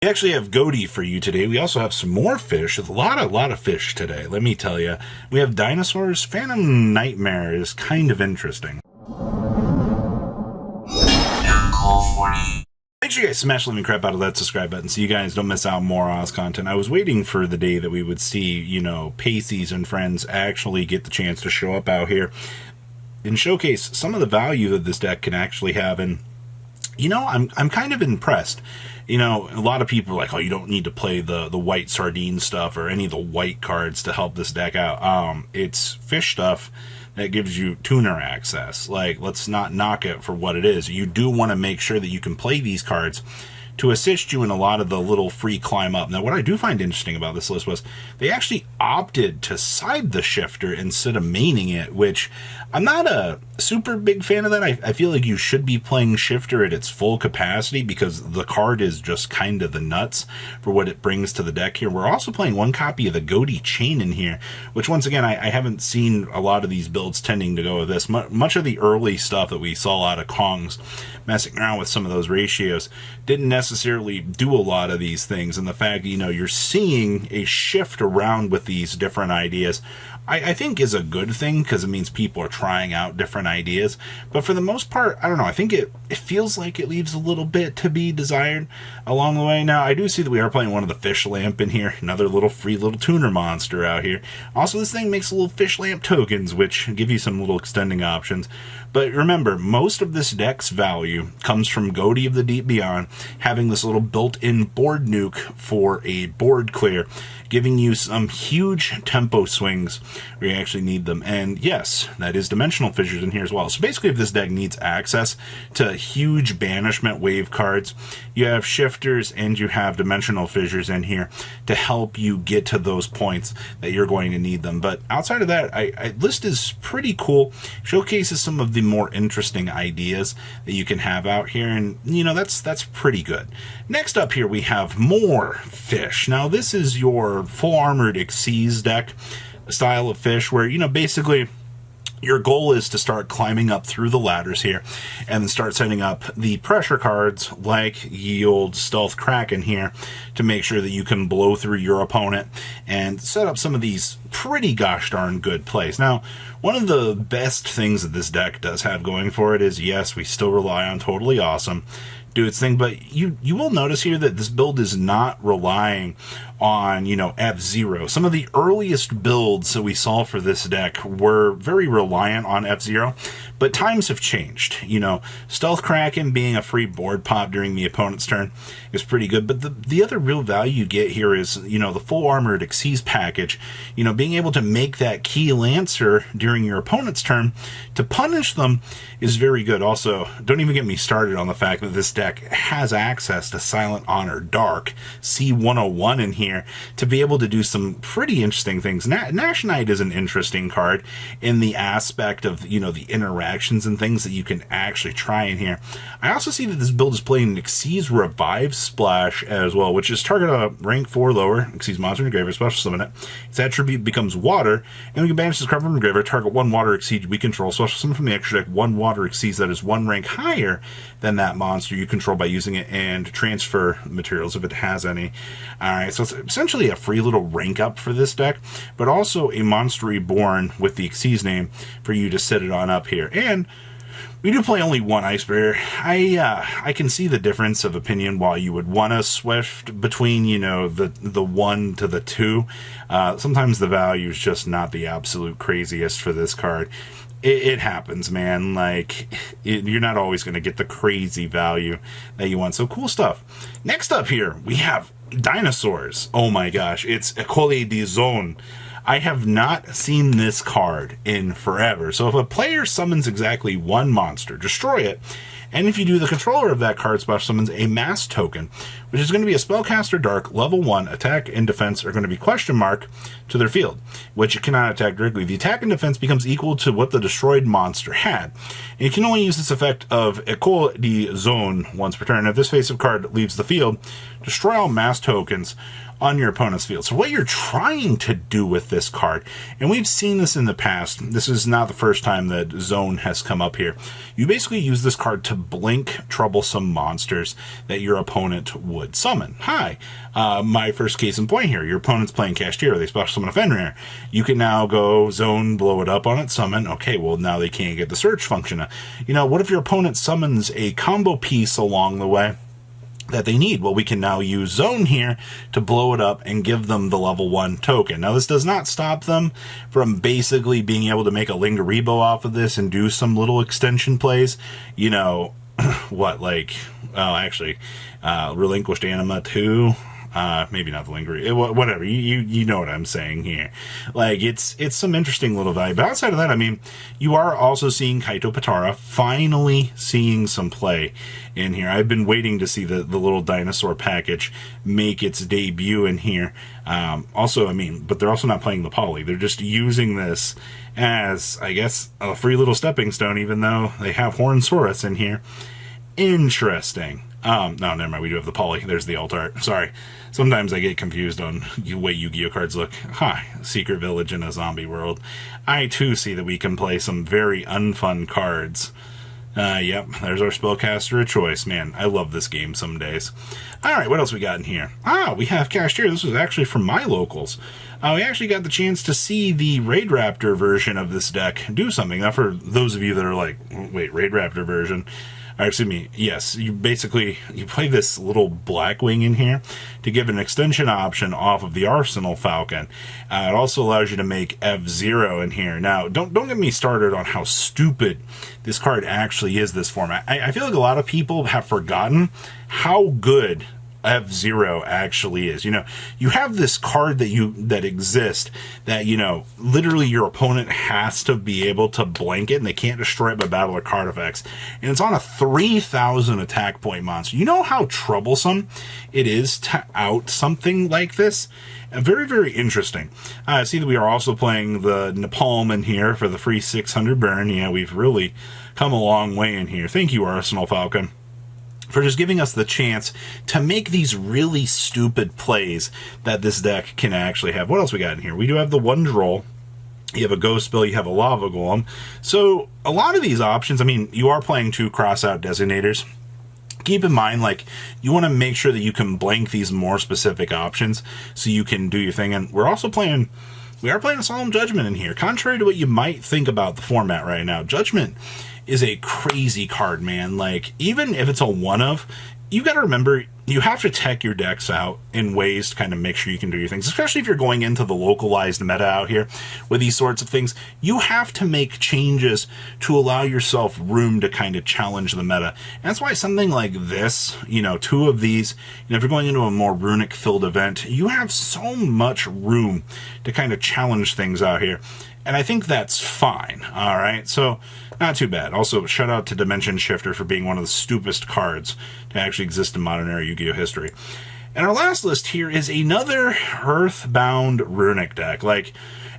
We actually have Ghoti for you today. We also have some more fish. A lot of fish today, let me tell you. We have dinosaurs. Phantom Nightmare is kind of interesting. Make sure you guys smash the living crap out of that subscribe button so you guys don't miss out on more Oz content. I was waiting for the day that we would see, you know, Paceys and friends actually get the chance to show up out here and showcase some of the value that this deck can actually have. And you know, I'm kind of impressed. You know, a lot of people are like, oh, you don't need to play the white sardine stuff or any of the white cards to help this deck out. It's fish stuff that gives you tuner access. Like, let's not knock it for what it is. You do want to make sure that you can play these cards to assist you in a lot of the little free climb up. Now, what I do find interesting about this list was they actually opted to side the shifter instead of maining it, which I'm not a super big fan of that. I feel like you should be playing shifter at its full capacity because the card is just kind of the nuts for what it brings to the deck here. We're also playing one copy of the Ghoti chain in here, which once again, I haven't seen a lot of these builds tending to go with this. Much of the early stuff that we saw out of Kongs messing around with some of those ratios didn't necessarily do a lot of these things. And the fact, you know, you're seeing a shift around with these different ideas, I think is a good thing because it means people are trying out different ideas. But for the most part, I don't know, I think it feels like it leaves a little bit to be desired along the way. Now, I do see that we are playing one of the fish lamp in here, another little free little tuner monster out here. Also, this thing makes little fish lamp tokens, which give you some little extending options. But remember, most of this deck's value comes from Ghoti of the Deep Beyond, having this little built-in board nuke for a board clear, giving you some huge tempo swings where you actually need them. And yes, that is dimensional fissures in here as well. So basically, if this deck needs access to huge banishment wave cards, you have shifters and you have dimensional fissures in here to help you get to those points that you're going to need them. But outside of that, list is pretty cool. Showcases some of the more interesting ideas that you can have out here, and you know, that's pretty good. Next up here we have more fish. Now this is your full armored Xyz deck style of fish where, you know, basically your goal is to start climbing up through the ladders here and then start setting up the pressure cards like Yield, Stealth, Kraken here to make sure that you can blow through your opponent and set up some of these pretty gosh darn good plays. Now, one of the best things that this deck does have going for it is, yes, we still rely on Totally Awesome do its thing, but you will notice here that this build is not relying on, you know, F-Zero. Some of the earliest builds that we saw for this deck were very reliant on F-Zero, but times have changed. You know, Stealth Kraken being a free board pop during the opponent's turn is pretty good, but the other real value you get here is, you know, the full armored Xyz package. You know, being able to make that key Lancer during your opponent's turn to punish them is very good. Also, don't even get me started on the fact that this deck has access to Silent Honor Dark C101 in here to be able to do some pretty interesting things. Nash Knight is an interesting card in the aspect of, you know, the interactions and things that you can actually try in here. I also see that this build is playing Xyz Revive Splash as well, which is target a rank 4 lower Xyz monster in the graveyard, special summon it. Its attribute becomes water, and we can banish this card from the graveyard, target 1 water Xyz we control, special summon from the extra deck 1 water Xyz that is 1 rank higher than that monster you control by using it, and transfer materials if it has any. Alright, so it's essentially a free little rank up for this deck, but also a monster reborn with the Xyz name for you to set it on up here. And we do play only one Ice Barrier. I can see the difference of opinion while you would want to swift between, you know, the 1 to the 2. Sometimes the value is just not the absolute craziest for this card. It happens, man. Like, you're not always going to get the crazy value that you want. So cool stuff. Next up here, we have Dinosaurs. Oh my gosh, it's École des Zones. I have not seen this card in forever. So if a player summons exactly 1 monster, destroy it, and if you do, the controller of that card special summons a mass token, which is going to be a Spellcaster Dark, level 1, attack and defense are going to be question mark to their field, which it cannot attack directly. The attack and defense becomes equal to what the destroyed monster had. And you can only use this effect of École des Zones once per turn. If this face-up card leaves the field, destroy all mass tokens on your opponent's field. So what you're trying to do with this card, and we've seen this in the past, this is not the first time that Zone has come up here. You basically use this card to blink troublesome monsters that your opponent would summon. Hi, my first case in point here. Your opponent's playing Cashier. They special summon a Fenrir. You can now go Zone, blow it up on its summon. Okay, well, now they can't get the search function. You know, what if your opponent summons a combo piece along the way that they need? Well, we can now use Zone here to blow it up and give them the level 1 token. Now, this does not stop them from basically being able to make a Lingaribo off of this and do some little extension plays. You know, what, like, oh, actually, Relinquished Anima 2. Maybe not the Lingering, whatever, you know what I'm saying here. Like, it's some interesting little value. But outside of that, I mean, you are also seeing Kaito Patara finally seeing some play in here. I've been waiting to see the little Dinosaur package make its debut in here. Also, I mean, but they're also not playing the poly. They're just using this as, I guess, a free little stepping stone, even though they have Hornsaurus in here. Interesting. No, never mind. We do have the poly. There's the alt art. Sorry. Sometimes I get confused on the way Yu-Gi-Oh cards look. Hi, Secret Village in a zombie world. I, too, see that we can play some very unfun cards. Yep, there's our spellcaster of choice. Man, I love this game some days. Alright, what else we got in here? We have Cashier. This was actually from my locals. We actually got the chance to see the Raid Raptor version of this deck do something. Now, for those of you that are like, wait, Raid Raptor version... excuse me, yes, you play this little Blackwing in here to give an extension option off of the Arsenal Falcon. It also allows you to make F-Zero in here. Now, don't get me started on how stupid this card actually is, this format. I feel like a lot of people have forgotten how good F-Zero actually is. You know, you have this card that exists that, you know, literally your opponent has to be able to blank it, and they can't destroy it by battle or card effects. And it's on a 3,000 attack point monster. You know how troublesome it is to out something like this? Very, very interesting. I see that we are also playing the Napalm in here for the free 600 burn. Yeah, we've really come a long way in here. Thank you, Arsenal Falcon, for just giving us the chance to make these really stupid plays that this deck can actually have. What else we got in here? We do have the Wondroll. You have a Ghost Spill, you have a Lava Golem. So a lot of these options, I mean, you are playing 2 cross-out designators. Keep in mind, like, you want to make sure that you can blank these more specific options so you can do your thing. And we are playing a Solemn Judgment in here. Contrary to what you might think about the format right now, Judgment is a crazy card, man. Like, even if it's a one-of, you got to remember, you have to tech your decks out in ways to kind of make sure you can do your things, especially if you're going into the localized meta out here with these sorts of things. You have to make changes to allow yourself room to kind of challenge the meta. And that's why something like this, you know, 2 of these, you know, if you're going into a more runic-filled event, you have so much room to kind of challenge things out here. And I think that's fine, all right? So, not too bad. Also, shout out to Dimension Shifter for being one of the stupidest cards to actually exist in modern era Yu-Gi-Oh history. And our last list here is another Earthbound Runic deck. Like,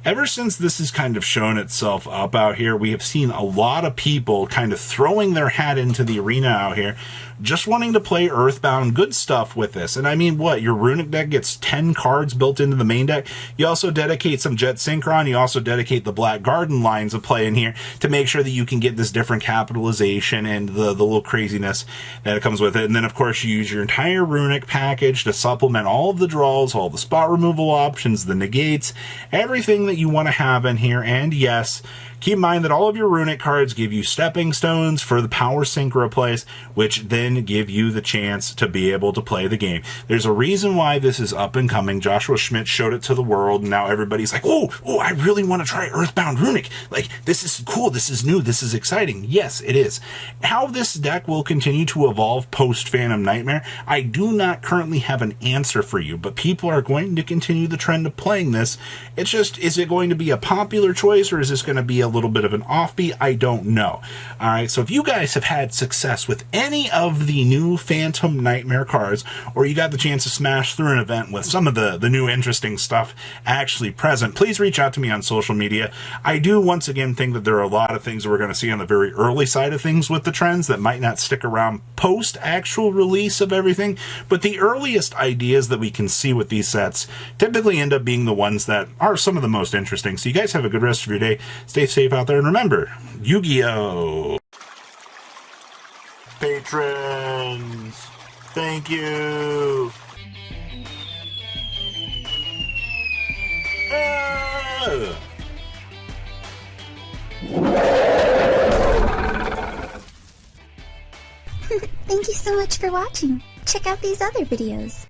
ever since this has kind of shown itself up out here, we have seen a lot of people kind of throwing their hat into the arena out here, just wanting to play Earthbound good stuff with this. And I mean, what? Your Runic deck gets 10 cards built into the main deck. You also dedicate some Jet Synchron. You also dedicate the Black Garden lines of play in here to make sure that you can get this different capitalization and the little craziness that it comes with it. And then, of course, you use your entire Runic package to supplement all of the draws, all the spot removal options, the negates, everything that you want to have in here. And yes, keep in mind that all of your Runic cards give you stepping stones for the power synchro plays, which then give you the chance to be able to play the game. There's a reason why this is up and coming. Joshua Schmidt showed it to the world, and now everybody's like, oh, I really want to try Earthbound Runic. Like, this is cool, this is new, this is exciting. Yes, it is. How this deck will continue to evolve post-Phantom Nightmare, I do not currently have an answer for you, but people are going to continue the trend of playing this. It's just, is it going to be a popular choice, or is this going to be a little bit of an offbeat, I don't know. All right, so if you guys have had success with any of the new Phantom Nightmare cards, or you got the chance to smash through an event with some of the new interesting stuff actually present, please reach out to me on social media. I do once again think that there are a lot of things that we're going to see on the very early side of things with the trends that might not stick around post actual release of everything, but the earliest ideas that we can see with these sets typically end up being the ones that are some of the most interesting. So you guys have a good rest of your day. Stay safe out there, and remember, Yu-Gi-Oh! Patrons, thank you. Thank you so much for watching. Check out these other videos.